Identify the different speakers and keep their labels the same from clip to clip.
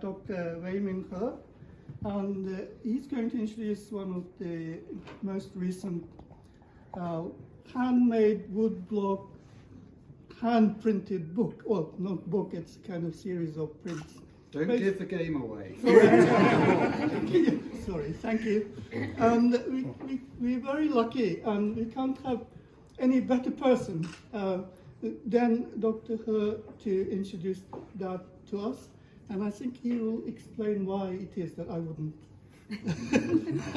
Speaker 1: Dr. Weimin He, and he's going to introduce one of the most recent handmade woodblock, hand-printed book. Well, not book, it's kind of series of prints.
Speaker 2: Don't give the game away.
Speaker 1: Sorry, thank you. And we're very lucky, and we can't have any better person than Dr. He to introduce that to us. And I think he will explain why it is that I wouldn't.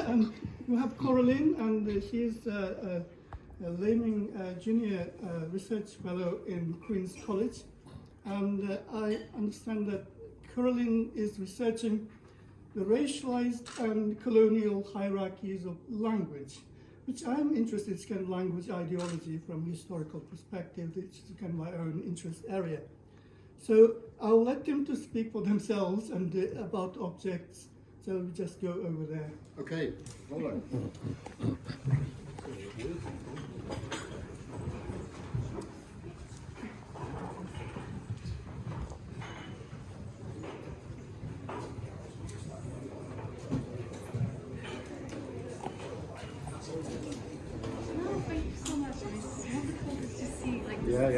Speaker 1: And we have Coraline, and she's a Weimin Junior Research Fellow in Queen's College. And I understand that Coraline is researching the racialized and colonial hierarchies of language, which I'm interested in. It's kind of language ideology from a historical perspective, which is kind of my own interest area. So I'll let them to speak for themselves and about objects. So we just go over there.
Speaker 2: Okay, follow. Yeah.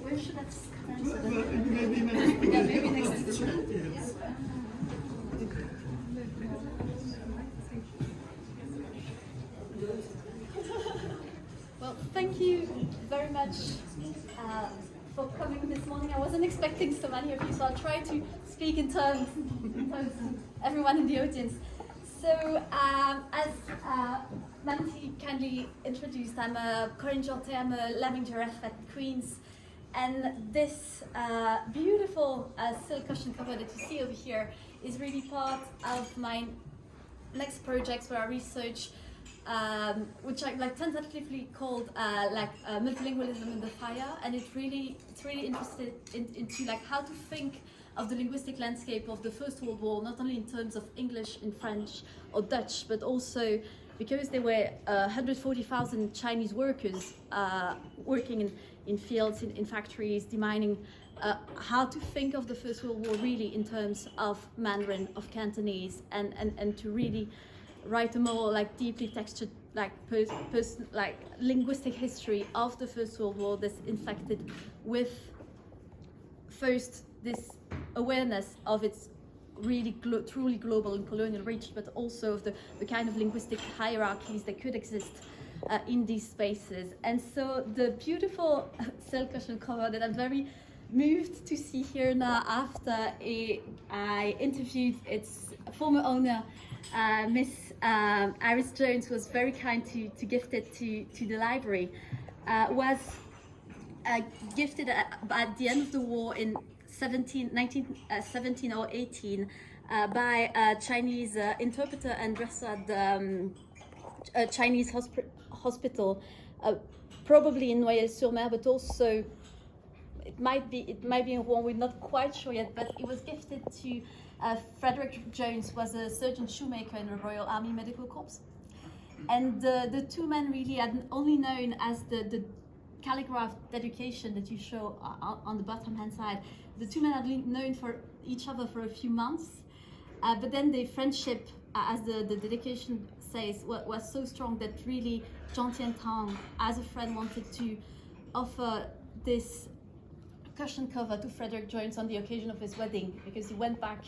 Speaker 3: Where should I stand?
Speaker 1: Maybe next to the chat.
Speaker 3: Yes. Well, thank you very much for coming this morning. I wasn't expecting so many of you, so I'll try to speak in terms of everyone in the audience. So, as Mamti kindly introduced, I'm Coraline Jortay. I'm a Lemming giraffe at Queen's, and this beautiful silk cushion cover that you see over here is really part of my next projects where I research, which I tentatively called multilingualism in the fire, and it's really interested into how to think of the linguistic landscape of the First World War, not only in terms of English and French or Dutch, but also because there were 140,000 Chinese workers working in fields, in factories, demining, how to think of the First World War really in terms of Mandarin, of Cantonese, and to really write a more deeply textured linguistic history of the First World War that's inflected with first this awareness of its really truly global and colonial reach, but also of the kind of linguistic hierarchies that could exist in these spaces. And so the beautiful silk cushion cover that I'm very moved to see here now after I interviewed its former owner, Miss Iris Jones, was very kind to gift it to the library, was gifted at the end of the war in 1917 or 18 by a Chinese interpreter and dresser at the Chinese hospital, probably in Noyelles-sur-Mer, but also it might be in Rouen. We're not quite sure yet, but it was gifted to Frederick Jones, was a surgeon shoemaker in the Royal Army Medical Corps, and the two men really had only known as the calligraph dedication that you show on the bottom hand side. The two men had known for each other for a few months, but then the friendship, as the dedication says, was so strong that really Jean Tien-Tang, as a friend, wanted to offer this cushion cover to Frederick Jones on the occasion of his wedding, because he went back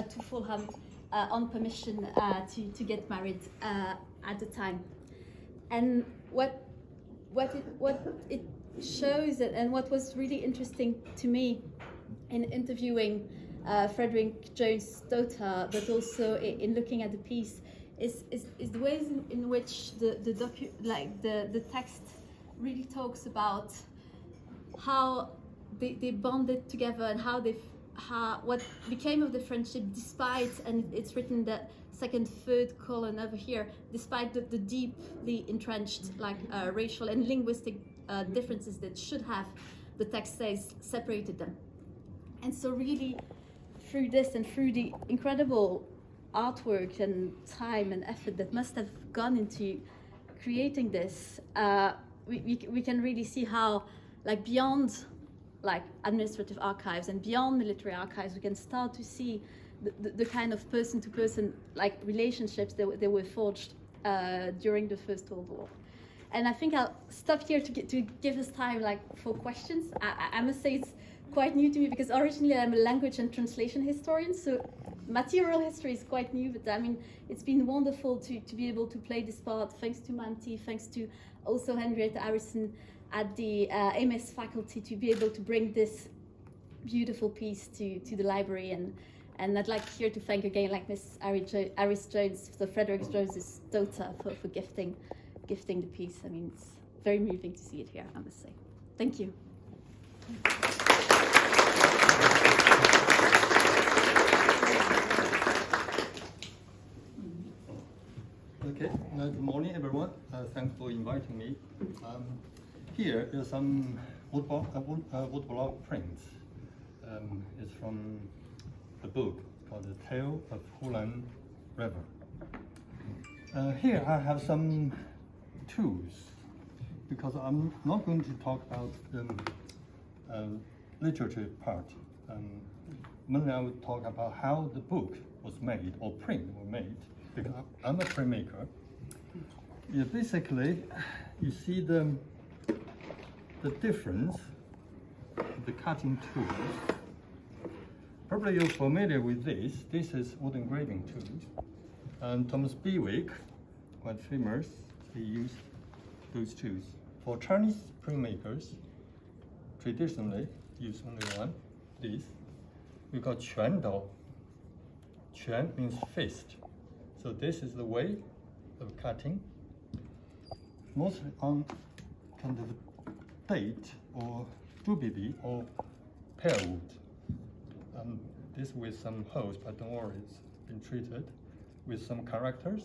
Speaker 3: to Fulham on permission to get married at the time. And what it shows, and what was really interesting to me in interviewing Frederick Jones' daughter, but also in looking at the piece, is the ways in which the text really talks about how they bonded together and what became of the friendship, despite, and it's written that second, third column over here, despite the deeply entrenched racial and linguistic differences that should have, the text says, separated them. And so really through this and through the incredible artwork and time and effort that must have gone into creating this, we can really see how, like, beyond like administrative archives and beyond military archives, we can start to see the kind of person-to-person like relationships that were forged during the First World War. And I think I'll stop here to give us time like for questions. I must say it's quite new to me because originally I'm a language and translation historian, so material history is quite new, but I mean, it's been wonderful to be able to play this part, thanks to Mamti, thanks to also Henrietta Harrison at the MS faculty, to be able to bring this beautiful piece to the library. And I'd like here to thank again, like Miss Iris Jones, so Frederick Jones's daughter, for gifting the piece. I mean, it's very moving to see it here, I must say. Thank you.
Speaker 4: Okay, good morning, everyone. Thanks for inviting me. Here is some woodblock prints. It's from a book called The Tale of Hulan River. Here I have some tools, because I'm not going to talk about the literature part. Mainly I will talk about how the book was made, or print were made, because I'm a printmaker. Yeah, basically, you see the difference, the cutting tools. Probably you're familiar with this. This is wood engraving tools. And Thomas Bewick, quite famous, he used those tools. For Chinese printmakers, traditionally use only one, this. We call Quan Dao. Quan means fist. So this is the way of cutting, mostly on kind of date or jubilee or pear wood. This with some holes, but don't worry, it's been treated with some characters.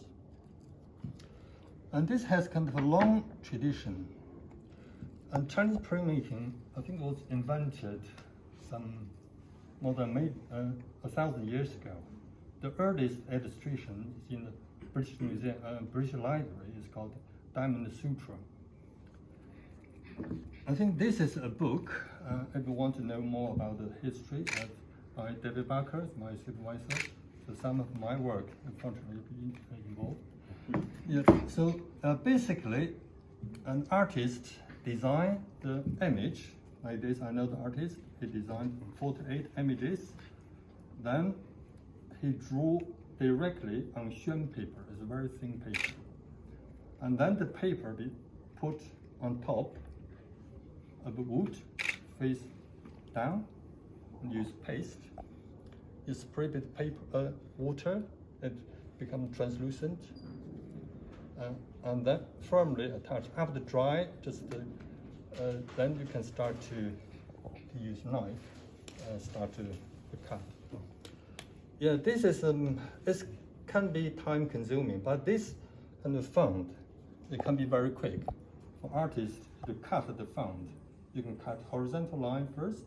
Speaker 4: And this has kind of a long tradition. And Chinese printmaking, I think, was invented some more than 1,000 years ago. The earliest illustration is in the British Museum, British Library. Is called Diamond Sutra. I think this is a book. If you want to know more about the history, by David Barker, my supervisor. So some of my work, unfortunately, will be involved. Yeah. So basically, an artist designed the image like this. I know the artist. He designed 48 images. Then he drew directly on xuan paper. It's a very thin paper. And then the paper be put on top of the wood, face down, and use paste. You spray with paper, water, it becomes translucent. And then firmly attached. After dry, just then you can start to use knife, start to cut. Yeah, this is this can be time consuming, but this kind of font, it can be very quick. For artists to cut the font, you can cut horizontal line first,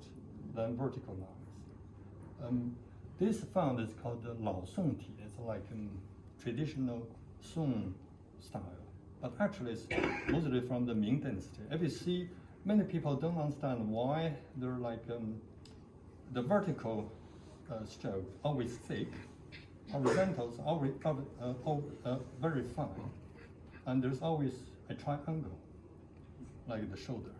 Speaker 4: then vertical lines. This font is called the Lao Song Ti. It's like a traditional Song style, but actually it's mostly from the Ming Dynasty. If you see, many people don't understand why they're like the vertical stroke always thick, horizontals always very fine, and there's always a triangle like the shoulder.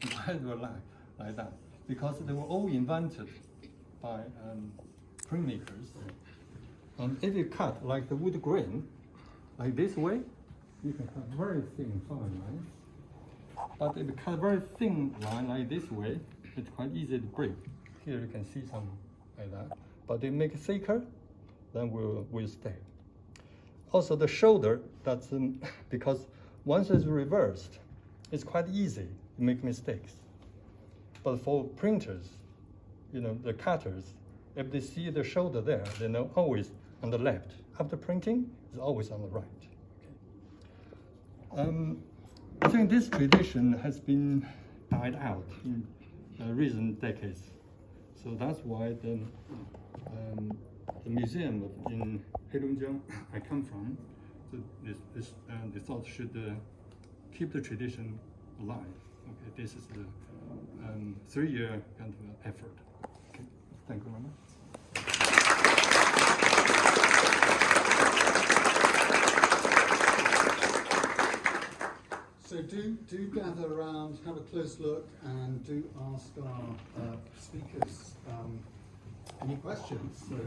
Speaker 4: So why do I like that? Because they were all invented by printmakers. And if you cut like the wood grain, like this way, you can cut very thin, fine lines. But if you cut a very thin line like this way, it's quite easy to break. Here you can see some like that. But they make it thicker, then will stay. Also the shoulder, that's because once it's reversed, it's quite easy to make mistakes. But for printers, the cutters, if they see the shoulder there, they know always on the left. After printing, it's always on the right. Okay. I think this tradition has been died out in recent decades. So that's why the museum in Heilongjiang I come from, so they thought should keep the tradition alive. Okay, this is the 3-year kind of effort. Okay, thank you very much.
Speaker 2: So do gather around, have a close look, and do ask our speakers any questions. So